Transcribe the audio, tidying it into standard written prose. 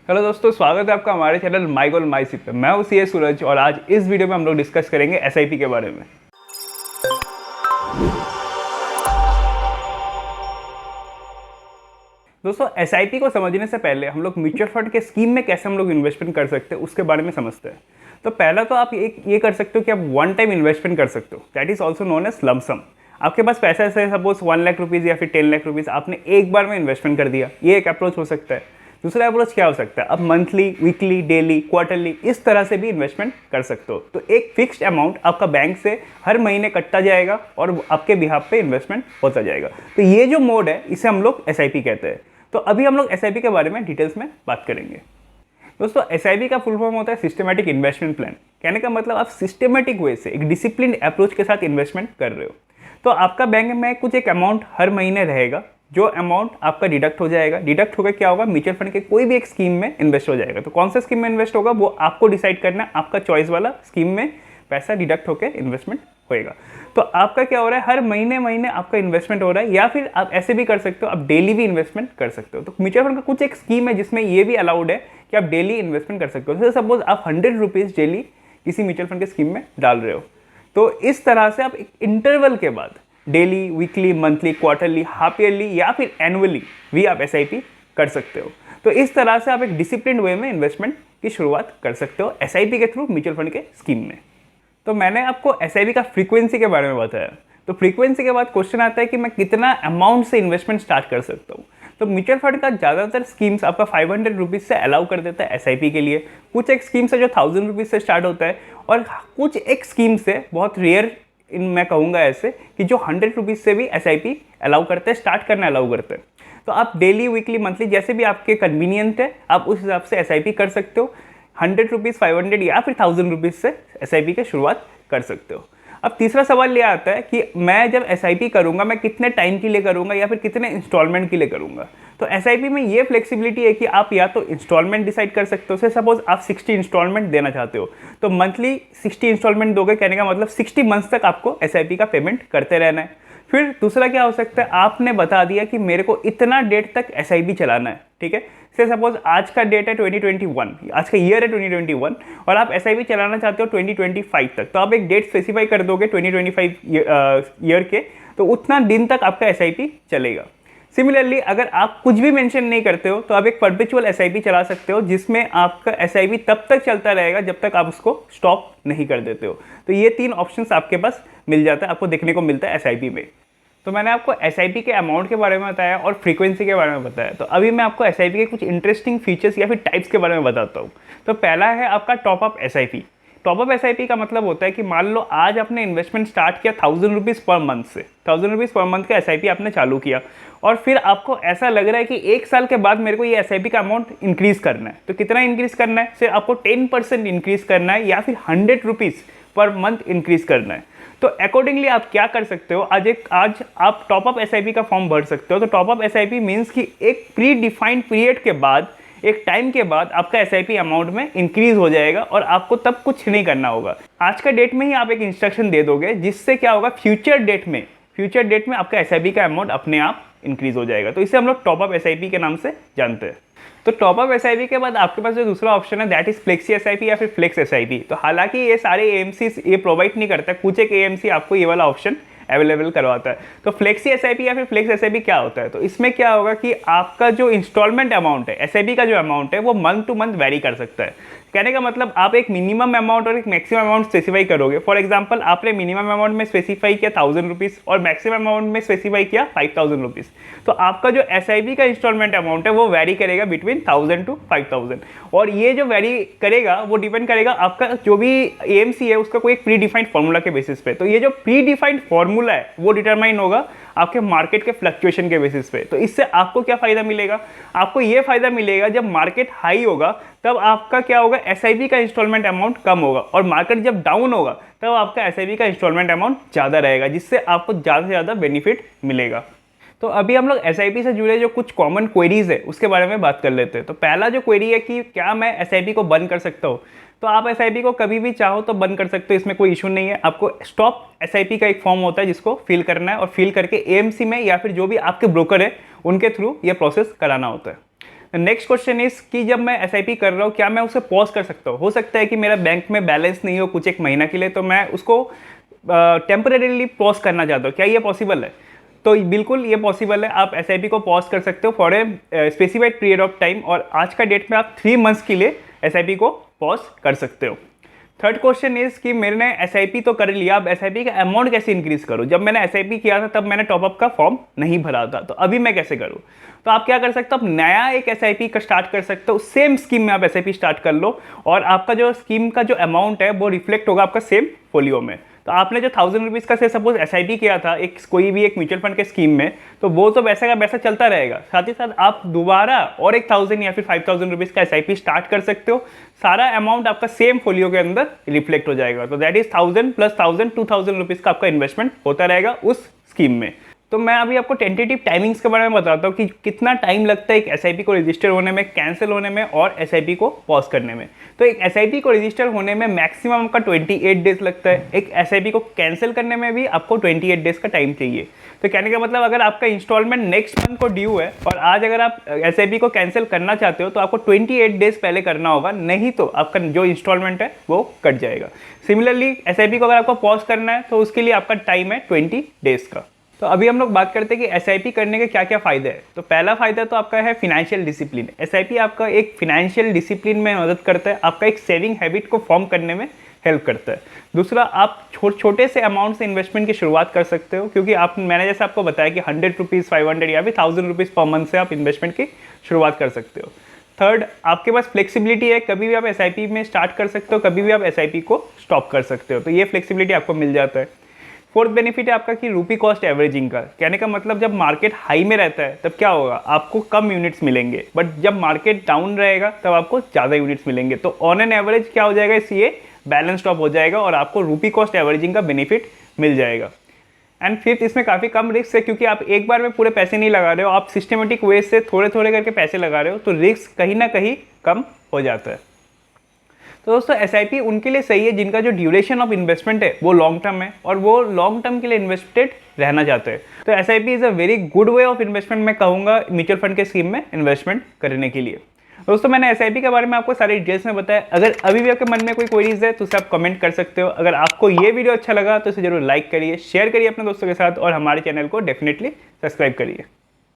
Hello दोस्तों, स्वागत है आपका हमारे channel my goal my SIP पे। मैं हूँ सी सूरज और आज इस वीडियो में हम लोग डिस्कस करेंगे एसआईपी के बारे में। दोस्तों, एसआईपी को समझने से पहले हम लोग म्यूचुअल फंड के स्कीम में कैसे हम लोग इन्वेस्टमेंट कर सकते हैं उसके बारे में समझते हैं। तो पहला तो आप ये कर सकते हो कि आप वन टाइम इन्वेस्टमेंट कर सकते हो, that is also known as lump sum. आपके पास पैसा है, सपोज 1 लाख रुपीज़ या फिर 10 लाख रुपीज़ आपने एक बार में इन्वेस्टमेंट कर दिया, ये एक अप्रोच हो सकता है। दूसरा अप्रोच क्या हो सकता है, आप मंथली, वीकली, डेली, क्वार्टरली इस तरह से भी इन्वेस्टमेंट कर सकते हो। तो एक फिक्स्ड अमाउंट आपका बैंक से हर महीने कटता जाएगा और आपके बिहाफ पे इन्वेस्टमेंट होता जाएगा। तो ये जो मोड है इसे हम लोग एसआईपी कहते हैं। तो अभी हम लोग एसआईपी के बारे में डिटेल्स में बात करेंगे। दोस्तों, एसआईपी का फुल फॉर्म होता है सिस्टमैटिक इन्वेस्टमेंट प्लान। कहने का मतलब आप सिस्टमैटिक वे से एक डिसिप्लिन अप्रोच के साथ इन्वेस्टमेंट कर रहे हो। तो आपका बैंक में कुछ एक अमाउंट हर महीने रहेगा, जो अमाउंट आपका डिडक्ट हो जाएगा। डिडक्ट होकर क्या होगा, म्यूचुअल फंड के कोई भी एक स्कीम में इन्वेस्ट हो जाएगा। तो कौन सा स्कीम में इन्वेस्ट होगा वो आपको डिसाइड करना है, आपका चॉइस वाला स्कीम में पैसा डिडक्ट होकर इन्वेस्टमेंट होएगा। तो आपका क्या हो रहा है, हर महीने महीने आपका इन्वेस्टमेंट हो रहा है, या फिर आप ऐसे भी कर सकते हो, आप डेली भी इन्वेस्टमेंट कर सकते हो। तो म्यूचुअल फंड का कुछ एक स्कीम है जिसमें ये भी अलाउड है कि आप डेली इन्वेस्टमेंट कर सकते हो। जैसे सपोज आप 100 रुपीज़ डेली किसी म्यूचुअल फंड के स्कीम में डाल रहे हो, तो इस तरह से आप एक इंटरवल के बाद daily, weekly, monthly, quarterly, half yearly या फिर एनुअली भी आप एसआईपी कर सकते हो। तो इस तरह से आप एक डिसिप्लिन वे में इन्वेस्टमेंट की शुरुआत कर सकते हो एसआईपी के थ्रू म्यूचुअल फंड के स्कीम में। तो मैंने आपको एसआईपी का फ्रीक्वेंसी के बारे में बताया। तो फ्रीक्वेंसी के बाद क्वेश्चन आता है कि मैं कितना अमाउंट से इन्वेस्टमेंट स्टार्ट कर सकता हूँ। तो म्यूचुअल फंड का ज़्यादातर स्कीम्स आपका 500 रुपीज़ से अलाउ कर देता है एसआईपी के लिए। कुछ एक स्कीम्स है जो 1000 रुपीज़ से स्टार्ट होता है, और कुछ एक स्कीम्स है बहुत रेयर, मैं कहूँगा ऐसे, कि जो 100 रुपीज़ से भी एसआईपी अलाउ करते हैं, स्टार्ट करना अलाउ करते हैं। तो आप डेली, वीकली, मंथली जैसे भी आपके कन्वीनियंट है आप उस हिसाब से एसआईपी कर सकते हो। 100 रुपीज़, 500 या फिर 1000 रुपीज़ से एसआईपी की शुरुआत कर सकते हो। अब तीसरा सवाल ये आता है कि मैं जब एसआईपी करूंगा मैं कितने टाइम के लिए करूंगा या फिर कितने इंस्टॉलमेंट के लिए करूंगा। तो एसआईपी में ये फ्लेक्सिबिलिटी है कि आप या तो इंस्टॉलमेंट डिसाइड कर सकते हो। से सपोज आप 60 इंस्टॉलमेंट देना चाहते हो तो मंथली 60 इंस्टॉलमेंट दोगे, कहने का मतलब 60 मंथ्स तक आपको एसआईपी का पेमेंट करते रहना है। फिर दूसरा क्या हो सकता है, आपने बता दिया कि मेरे को इतना डेट तक एसआईपी चलाना है, ठीक है। से सपोज आज का डेट है 2021, आज का ईयर है 2021 और आप एसआईपी चलाना चाहते हो 2025 तक। तो आप एक डेट स्पेसिफाई कर दोगे 2025 ईयर के, तो उतना दिन तक आपका एसआईपी चलेगा। सिमिलरली अगर आप कुछ भी मेंशन नहीं करते हो तो आप एक परपेचुअल एसआईपी चला सकते हो, जिसमें आपका एसआईपी तब तक चलता रहेगा जब तक आप उसको स्टॉप नहीं कर देते हो। तो ये 3 ऑप्शंस आपके पास मिल जाता है, आपको देखने को मिलता है एसआईपी में। तो मैंने आपको एसआईपी के अमाउंट के बारे में बताया और फ्रीक्वेंसी के बारे में बताया। तो अभी मैं आपको एसआईपी के कुछ इंटरेस्टिंग फीचर्स या फिर टाइप्स के बारे में बताता हूँ। तो पहला है आपका टॉपअप एसआईपी। टॉपअप एसआईपी का मतलब होता है कि मान लो आज आपने इन्वेस्टमेंट स्टार्ट किया 1000 रुपीज़ पर मंथ से, 1000 रुपीज़ पर मंथ का एसआईपी आपने चालू किया, और फिर आपको ऐसा लग रहा है कि 1 साल के बाद मेरे को ये एसआईपी का अमाउंट इंक्रीज़ करना है। तो कितना इंक्रीज़ करना है, सिर्फ आपको 10% इंक्रीज़ करना है या फिर 100 रुपीज़ पर मंथ इंक्रीज़ करना है। तो अकॉर्डिंगली आप क्या कर सकते हो, आज आप टॉपअप एसआईपी का फॉर्म भर सकते हो। तो टॉपअप एसआईपी मीन्स कि एक प्री डिफाइंड पीरियड के बाद, एक टाइम के बाद आपका एसआईपी अमाउंट में इंक्रीज हो जाएगा और आपको तब कुछ नहीं करना होगा। आज का डेट में ही आप एक इंस्ट्रक्शन दे दोगे, जिससे क्या होगा, फ्यूचर डेट में आपका एसआईपी का अमाउंट अपने आप इंक्रीज हो जाएगा। तो इसे हम लोग टॉपअप एसआईपी के नाम से जानते हैं। तो टॉपअप एसआईपी के बाद आपके पास जो दूसरा ऑप्शन है दैट इज फ्लेक्सी एसआईपी या फिर फ्लेक्स एसआईपी। तो हालांकि ये सारे एएमसीज ये प्रोवाइड नहीं करता, कुछ एक एएमसी आपको ये वाला ऑप्शन अवेलेबल करवाता है। तो फ्लेक्सी एसआईपी या फिर फ्लेक्स एसआईपी क्या होता है, तो इसमें क्या होगा कि आपका जो इंस्टॉलमेंट अमाउंट है, एसआईपी का जो अमाउंट है वो मंथ टू मंथ वेरी कर सकता है। कहने का मतलब आप एक मिनिमम अमाउंट और एक मैक्सिमम अमाउंट स्पेसिफाई करोगे। फॉर एग्जांपल आपने मिनिमम अमाउंट में स्पेसिफाई किया 1000 रुपीज़ और मैक्सिमम अमाउंट में स्पेसिफाई किया 5000 रुपीज़। तो आपका जो एसआईपी का इंस्टॉलमेंट अमाउंट है वो वेरी करेगा बिटवीन 1000 to 5000। और ये जो वेरी करेगा वो डिपेंड करेगा आपका जो भी एएमसी है उसका कोई एक प्री डिफाइंड फॉर्मूला के बेसिस पे। तो ये जो प्री डिफाइंड फॉर्मूला है वो डिटरमाइन होगा आपके मार्केट के फ्लक्चुएशन के बेसिस पे। तो इससे आपको क्या फायदा मिलेगा, आपको ये फायदा मिलेगा जब मार्केट हाई होगा तब आपका क्या होगा, एसआईपी का इंस्टॉलमेंट अमाउंट कम होगा, और मार्केट जब डाउन होगा तब आपका एसआईपी का इंस्टॉलमेंट अमाउंट ज़्यादा रहेगा, जिससे आपको ज़्यादा से ज़्यादा बेनिफिट मिलेगा। तो अभी हम लोग एसआईपी से जुड़े जो कुछ कॉमन क्वेरीज है उसके बारे में बात कर लेते हैं। तो पहला जो क्वेरी है कि क्या मैं एसआईपी को बंद कर सकता हूँ। तो आप एसआईपी को कभी भी चाहो तो बंद कर सकते हो, इसमें कोई इशू नहीं है। आपको स्टॉप एसआईपी का एक फॉर्म होता है जिसको फिल करना है और फिल करके एएमसी में या फिर जो भी आपके ब्रोकर है उनके थ्रू ये प्रोसेस कराना होता है। नेक्स्ट क्वेश्चन इज कि जब मैं एसआईपी कर रहा हूँ क्या मैं उसे पॉज कर सकता हूँ? हो सकता है कि मेरा बैंक में बैलेंस नहीं हो कुछ एक महीना के लिए, तो मैं उसको टेम्परेरीली पॉज करना चाहता हूँ, क्या ये पॉसिबल है? तो बिल्कुल ये पॉसिबल है, आप एसआईपी को पॉज कर सकते हो for a specified period of time, और आज का डेट में आप 3 मंथ्स के लिए एसआईपी को पॉज कर सकते हो। थर्ड क्वेश्चन इज कि मैंने एसआईपी तो कर लिया, अब एसआईपी का अमाउंट कैसे इंक्रीज करूं? जब मैंने एसआईपी किया था तब मैंने टॉपअप का फॉर्म नहीं भरा था, तो अभी मैं कैसे करूं? तो आप क्या कर सकते हो, आप नया एक एसआईपी का स्टार्ट कर सकते हो, सेम स्कीम में आप एसआईपी स्टार्ट कर लो, और आपका जो स्कीम का जो अमाउंट है वो रिफ्लेक्ट होगा आपका सेम फोलियो में। तो आपने जो 1000 रुपीज़ का से सपोज एसआईपी किया था एक कोई भी एक म्यूचुअल फंड के स्कीम में, तो वो तो वैसा का वैसा चलता रहेगा, साथ ही साथ आप दोबारा और एक 1000 या फिर 5000 रुपीज़ का एसआईपी स्टार्ट कर सकते हो, सारा अमाउंट आपका सेम फोलियो के अंदर रिफ्लेक्ट हो जाएगा। तो दैट इज 1000 + 1000 2000 रुपीज़ का आपका इन्वेस्टमेंट होता रहेगा उस स्कीम में। तो मैं अभी आपको टेंटेटिव टाइमिंग्स के बारे में बताता हूँ कि कितना टाइम लगता है एक एसआईपी को रजिस्टर होने में, कैंसिल होने में और एसआईपी को पॉज करने में। तो एक एसआईपी को रजिस्टर होने में मैक्सिमम आपका 28 डेज लगता है, एक एसआईपी को कैंसिल करने में भी आपको 28 डेज का टाइम चाहिए। तो कहने का मतलब अगर आपका इंस्टॉलमेंट नेक्स्ट मंथ को ड्यू है और आज अगर आप एसआईपी को कैंसिल करना चाहते हो तो आपको 28 डेज पहले करना होगा, नहीं तो आपका जो इंस्टॉलमेंट है वो कट जाएगा। सिमिलरली एसआईपी को अगर आपको पॉज करना है तो उसके लिए आपका टाइम है 20 डेज का। तो अभी हम लोग बात करते हैं कि एसआईपी करने के क्या क्या फ़ायदे हैं। तो पहला फ़ायदा तो आपका है फिनेंशियल डिसिप्लिन। एसआईपी आपका एक फिनेंशियल डिसिप्लिन में मदद करता है, आपका एक सेविंग हैबिट को फॉर्म करने में हेल्प करता है। दूसरा, आप छोटे से अमाउंट से इन्वेस्टमेंट की शुरुआत कर सकते हो, क्योंकि मैंने जैसे आपको बताया कि 100 रुपीज़ 500 या फिर 1000 रुपीज़ पर मंथ से आप इन्वेस्टमेंट की शुरुआत कर सकते हो। थर्ड, आपके पास फ्लेक्सिबिलिटी है, कभी भी आप एसआईपी में स्टार्ट कर सकते हो, कभी भी आप एसआईपी को स्टॉप कर सकते हो, तो ये फ्लेक्सिबिलिटी आपको मिल जाता है। फोर्थ बेनिफिट है आपका कि रूपी कॉस्ट एवरेजिंग का। कहने का मतलब जब मार्केट हाई में रहता है तब क्या होगा, आपको कम यूनिट्स मिलेंगे, बट जब मार्केट डाउन रहेगा तब आपको ज़्यादा यूनिट्स मिलेंगे। तो ऑन एन एवरेज क्या हो जाएगा, इसलिए बैलेंस स्टॉप हो जाएगा और आपको रूपी कॉस्ट एवरेजिंग का बेनिफिट मिल जाएगा। एंड फिफ्थ, इसमें काफ़ी कम रिस्क है, क्योंकि आप एक बार में पूरे पैसे नहीं लगा रहे हो, आप सिस्टमेटिक वे से थोड़े थोड़े करके पैसे लगा रहे हो, तो रिस्क कहीं ना कहीं कम हो जाता है। तो दोस्तों एसआईपी उनके लिए सही है जिनका जो ड्यूरेशन ऑफ इन्वेस्टमेंट है वो लॉन्ग टर्म है और वो लॉन्ग टर्म के लिए इन्वेस्टेड रहना चाहते हैं। तो SIP is a very good way of investment, मैं कहूँगा म्यूचुअल फंड के स्कीम में इन्वेस्टमेंट करने के लिए। दोस्तों मैंने एसआईपी के बारे में आपको सारी डिटेल्स में बताया। अगर अभी भी आपके मन में कोई क्वेरीज है तो उसे आप कमेंट कर सकते हो। अगर आपको ये वीडियो अच्छा लगा तो इसे जरूर लाइक करिए, शेयर करिए अपने दोस्तों के साथ और हमारे चैनल को डेफिनेटली सब्सक्राइब करिए।